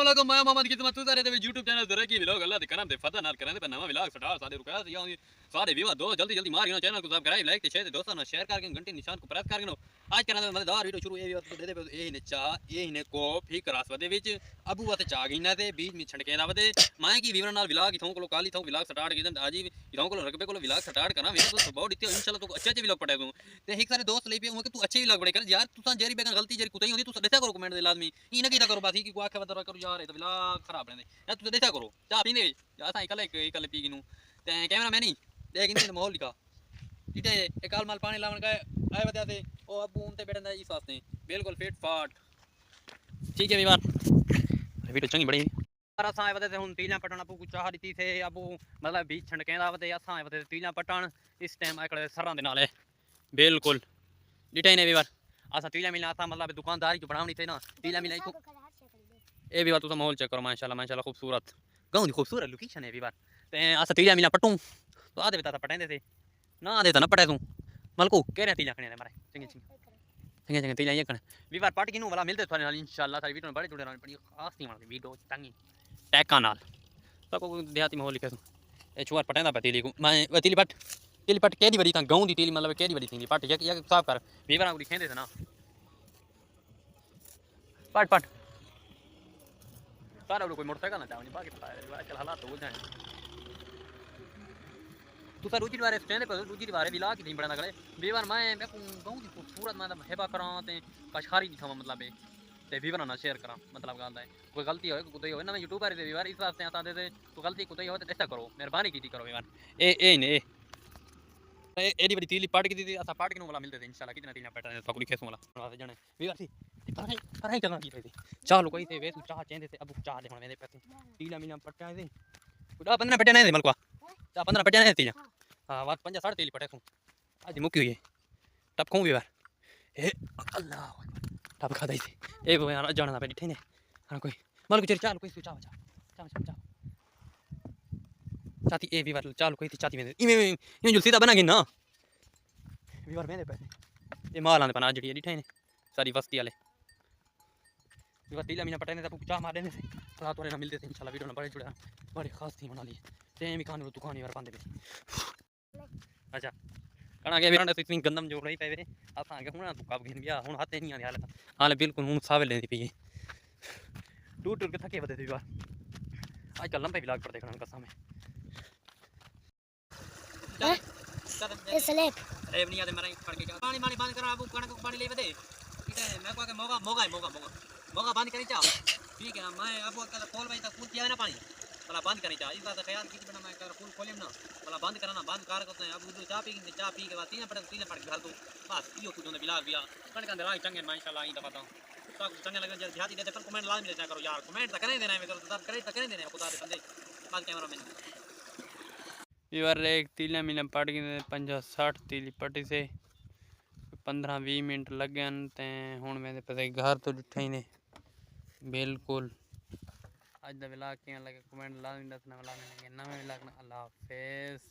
वालेकुम मैं मोहम्मद किस्मत तू सारे ते YouTube चैनल जरा की व्लॉग अल्लाह दे करम दे फता नाल करन पे नवा व्लॉग स्टार्ट सादे रुका या सारे व्यूअर दो जल्दी जल्दी मार गिनो चैनल को सब्सक्राइब लाइक ते शेयर दोस्तों ना शेयर करके घंटी निशान को प्रेस कर गिनो आज करना मजेदार वीडियो शुरू ये दे दे ए ने चा ये ने कॉफ ही करास वदे विच अबू वते चा गिना ते बीच में छड़के ना वदे मैं की व्यूअर नाल व्लॉग इथों को काली थों व्लॉग स्टार्ट की आज ही इथों को रकबे को व्लॉग स्टार्ट करना वीडियो तो बहुत इत्ते इंशाल्लाह तो अच्छे अच्छे व्लॉग पड़े तू ते एक सारे दोस्त ले पे हूं कि तू अच्छे व्लॉग बड़े कर यार तू जेरी बेगन गलती जेरी कुतई होंदी तू देखा करो कमेंट दे लाजमी ई ना कीता करो बात ही कि को आखे वदरा करो यार ये तो व्लॉग खराब रहंदे यार तू देखा करो चा पीने या सा कल पी गिनू ते कैमरा मैन ही देख इन माहौल लिखा ठीक है एक काल माल पानी लावन का आए बता दे ओ अब उनते बैठन इस वास्ते बिल्कुल फिट फाट ठीक है विवार वीडियो चंगी बड़ी सारा सा बता दे हुन तीला पटन अब कुछ चाह दी थे अब मतलब बीच छंडके दा बते असा बता तीला पटन इस टाइम आकड़े सरां दे नाल है बिल्कुल डिटे ने विवार असा तीला मिला था मतलब दुकानदारी जो बनावनी थे ना तीला मिला को ए विवार तो माहौल चेक करो माशाल्लाह माशाल्लाह खूबसूरत गांव दी खूबसूरत लोकेशन है विवार ते असा तीला मिला पटू तो आधे बता पटेंदे थे ना दे तो ना पटे तू मलको कह रहे तीला खने मारे चंगे चंगे चंगे तीला ये कने विवार पार्टी किनु वाला मिलते थारे नाल इंशाल्लाह सारी वीडियो में बड़े जुड़े रहने पड़ी खास नहीं मारती वीडियो तंगी टैका नाल सबको देहाती माहौल लिखे तू ए छुआर पटेंदा पतीली को मैं तीली पट केडी बड़ी ता गांव दी तीली मतलब केडी बड़ी थी पट एक साफ कर विवार को लिखेंदे थे ना पट पट सारा कोई मोटरसाइकिल ना चावनी बाकी पता है चल हालात हो जाए तू सर रुचि बारे स्टैंड पर रुचि बारे विला की नहीं बड़ा करे बेवार मैं गांव दी खूबसूरत मतलब हेबा करा ते कशखारी दिखावा मतलब है ते विवरण ना शेयर करा मतलब गाल है कोई गलती होए कोई होए ना मैं यूट्यूबर दे विवार इस वास्ते आता दे तो गलती कोई होए तो ऐसा करो मेहरबानी कीती करो विवार ए ने एडी बड़ी तीली पाट की थी असा पाट के वाला मिलते थे इंशाल्लाह कितना तीला पैटर्न पकड़ी खेस वाला वास्ते जाने विवार थी पर ही करना की थी चलो कोई थे वे तू चाह चेंदे थे अब चाह दे मेरे पैसे तीला मिला पट्टा दे कुड़ा 15 पट्टे नहीं दे मलका चा 15 पट्टे नहीं तीला हां बात 5 साढ़े तीली पट्टे तू आज मुकी हुई है टप खूं विवार ए अल्लाह टप खा दई थी ए वो यार जाना पे डिठे ने हां कोई मलको चल चाल कोई तू चाह चाती ए विवार चाल कोई थी चाती में ये जो सीधा बना गिन ना विवार में दे पैसे ये माल आने पना जड़ी डिठे ने सारी बस्ती वाले विवार तीला मीना पटाने तब चाह मार देने से रात वाले ना मिलते थे इंशाल्लाह वीडियो में बड़े जुड़े बड़े खास थी बना लिए ते भी कान दुकान यार पांदे पे अच्छा कणा के वीरान इतनी गंदम जो रही पे असा के हुन तू कब गिन गया हुन हाथे नहीं आने हाले बिल्कुल हुन सावे लेंदी पई टूट टूट के थके बदे विवार आज कल लंबे व्लॉग पर देखना कसम है ये स्लैब ए बनिया दे मरे खड़ के पानी पानी बंद करा अब कण को पानी ले बदे ठीक है मैं को के मोगा बंद करी चा ठीक है मैं अब कल खोल भाई तक पूछ ना पानी भला बंद करी चा इस बात ख्याल की बना मैं कर फुल खोलेम ना भला बंद करना बंद कर को अब दूध चा पी के बाद तीन पड़ के तू बस यो कुछ ने बिला बिया कण के अंदर चंगे माशाल्लाह ई दफा तो चंगे लगे जल्दी हाथी देते पर कमेंट लाजमी देना करो यार कमेंट तो करें देना है मैं तो करे तो करें देना खुदा दे बंदे बात कैमरा मैन इवर एक तीला मिला पट गए 50-60 तीली पटी से 15-20 मिनट लग गए ते हुन मेरे पता घर तो डिठे ही ने बिल्कुल आज दा व्लॉग किया लगे कमेंट लाजमी दसना व्लॉग नवे व्लॉग अल्लाह हाफिज़।